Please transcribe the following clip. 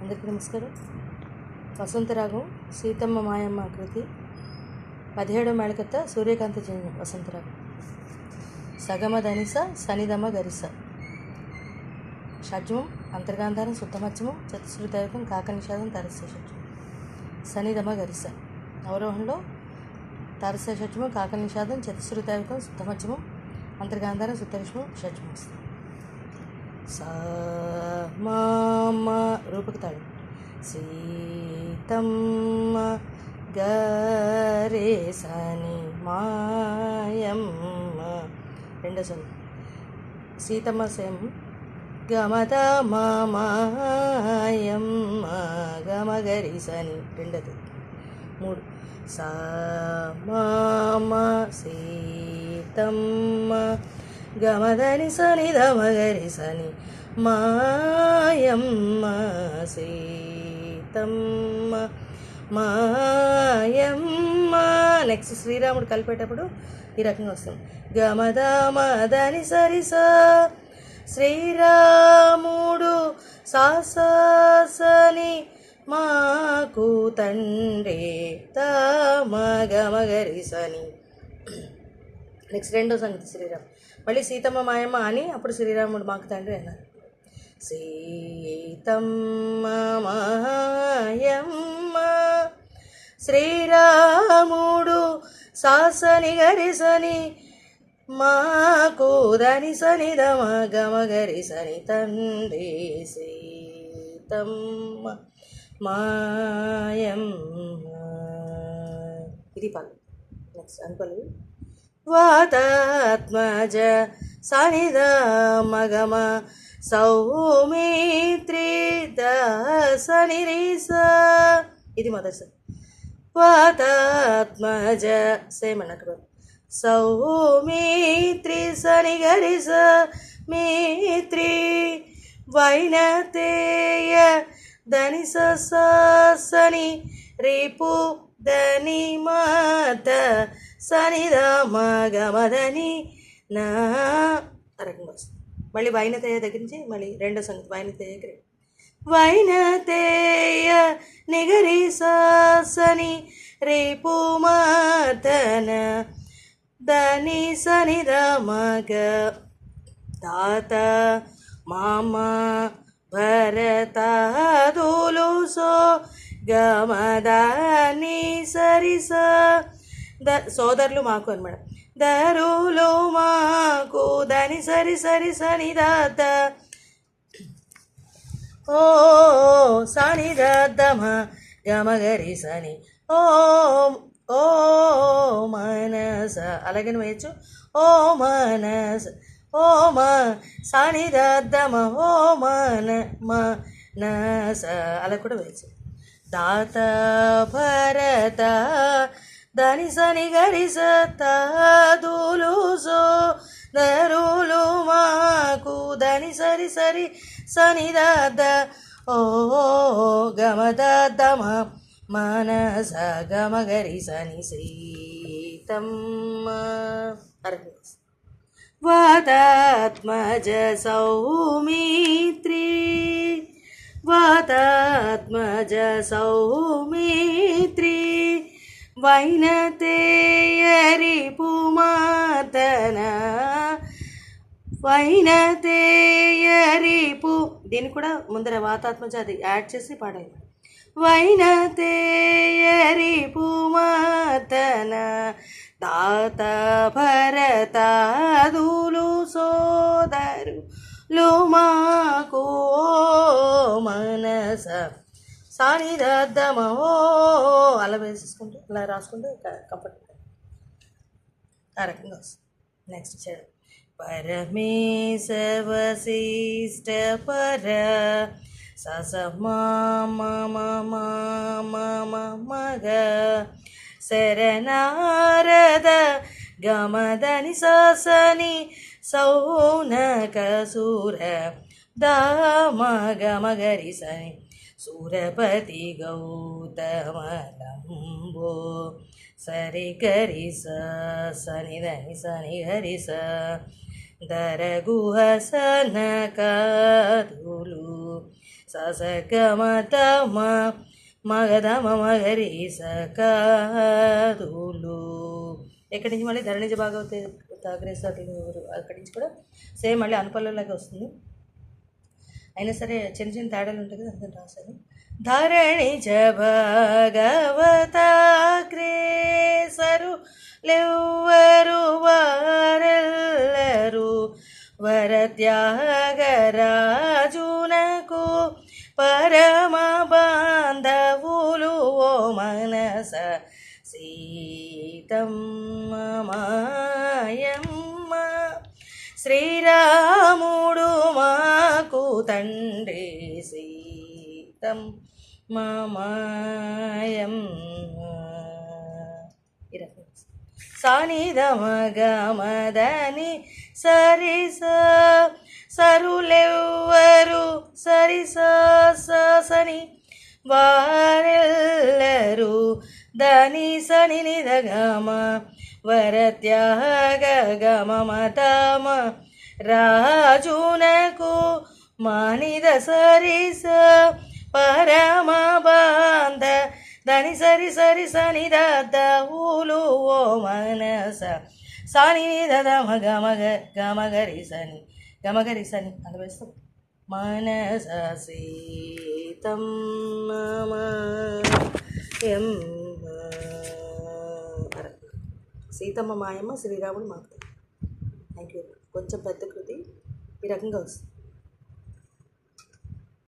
అందరికీ నమస్కారం. వసంతరాగం సీతమ్మ మాయమ్మ కృతి 17వ మేళకత్త సూర్యకాంత జన్యం వసంతరాగం. సగమ ధనిస సనిధమ గరిస షడ్జమం అంతర్గాంధారం శుద్ధమధ్యమం చతుశ్రుతైకం కాకనిషాదం తారస్య షడ్జమం సనిధమ గరిస. అవరోహంలో తారస్య షడ్జమం కాకనిషాదం చతుశ్రుతైకం శుద్ధమధ్యమం అంతర్గాంధారం శుద్ధరిష్మం షడ్జమం వస్తుంది. మా రూపక తాళం సీతమ్మ గరే సని మాయమ్మ రెండో సని సీతమ్మ సేమ్ గమద మాయమ్మ గమ గరి సని రెండోది మూడు సమ సీతమ్మ గమదని సని ధమగరి సని మాయమ్మ సీతమ్మ మాయమ్మ. నెక్స్ట్ శ్రీరాముడు కలిపేటప్పుడు ఈ రకంగా వస్తుంది. గమదమదని సరిస శ్రీరాముడు సాసని మాకు తండ్రి తమ గమగరి సని. నెక్స్ట్ రెండో సంగతి శ్రీరామ్ మళ్ళీ సీతమ్మ మాయమ్మ అని అప్పుడు శ్రీరాముడు మాకు తండ్రి అన్నారు. సీతమ్మ మాయమ్మ శ్రీరాముడు సాసని గరిసని మాకు దని సని దమ గమ గరిసని తండ్రి సీతమ్మ మాయమ్మ. ఇది పలు. నెక్స్ట్ అనుపల్లి వాతాత్మజ సనిధ మగమ సౌమిత్రి దసని రీస. ఇది మొదటి వాతాత్మజ సేమ్ అన్నట్టు సౌమిత్రి సని గరిస మిత్రి వైనతేయ దని సని రేపు దని మాత సని దమ గమదని నా రకంగా వస్తుంది. మళ్ళీ వైనతేయ దగ్గర నుంచి మళ్ళీ రెండో సంగతి వైనతేయ వైనతేయ నిగరి సని రేపు మాతన దని సని దమగ తాత మామ భరతాదులు సో గమదాని సరిస సోదరులు మాకు అనమాట. దరులు మాకు దని సరి సరి సని దాత ఓ సని దమ గమగరి సని ఓ ఓ మనస అలాగని వేయచ్చు. ఓ మనస ఓ సని దమ ఓ మనస అలా కూడా వేయచ్చు. దాత భరత దని సని గరిస తాదులు సో దరులు మాకు దని సరి సరి సని దాద ఓ గమదమ మనస గమ గరి సని సీతమ్మ. వాతాత్మజ సౌమిత్రి వాతాత్మజ సౌమిత్రి వైనతేయరి పుమాతన వైనతేయరి దీన్ని కూడా ముందర వాతాత్మజ అది యాడ్ చేసి పాడాలి. వైనతేయరి పుమాతన తాత భరతాదులు సోదరులు మాకు మనస సాని దమ ఓ అలా వేసేసుకుంటూ అలా రాసుకుంటూ కంఫర్ట్ ఆ రకంగా వస్తుంది. నెక్స్ట్ చేయడం పరమేశ వశిష్ట పర సస మగ శరణారద గమదని సని సౌనక సూర దమ గమ గరి సని సూరపతి గౌతమలంబో సరి గరి సని దని సని హరి దరగుహసన కదులు ససగమతమ మగధమ మగరి సకాదులు. ఎక్కడి నుంచి మళ్ళీ ధరణిజ భాగవత అగ్రేసారులు అక్కడి నుంచి కూడా సేమ్ మళ్ళీ అనుపల్లలాగే వస్తుంది. అయినా సరే చిన్న చిన్న తేడాలు ఉంటుంది కదా, అందుకని రాశాను. ధరణిజ భాగవతాగ్రేసరు లెవ్వరు వారెల్లరు వరత్యాగరాజునకు పరమ బాంధవులు ఓ మనస సీతమ్మ మాయమ్మ. శ్రీరాముడు మాకు తండ్రి సీతమ్మ మాయమ్మ. సానిధమగమదని సరిస సరులెవ్వరు సరిస సని వారెల్లరు దని సని నిధగమ వరత్యాగ గమమతమ రాజునకు మానిద సరిస పరమ బాంధ దని సరి సరి సని దూలు ఓ మనస సాని దమ గమగ గమగరి సని గమగరి సని అది వేస్తాం. మనస సీతమ్మ మాయమ్మ. సీతమ్మ మాయమ్మ శ్రీరాముడు మాకు. Thank you. కొంచెం పెద్ద కృతి ఈ రకంగా వస్తుంది.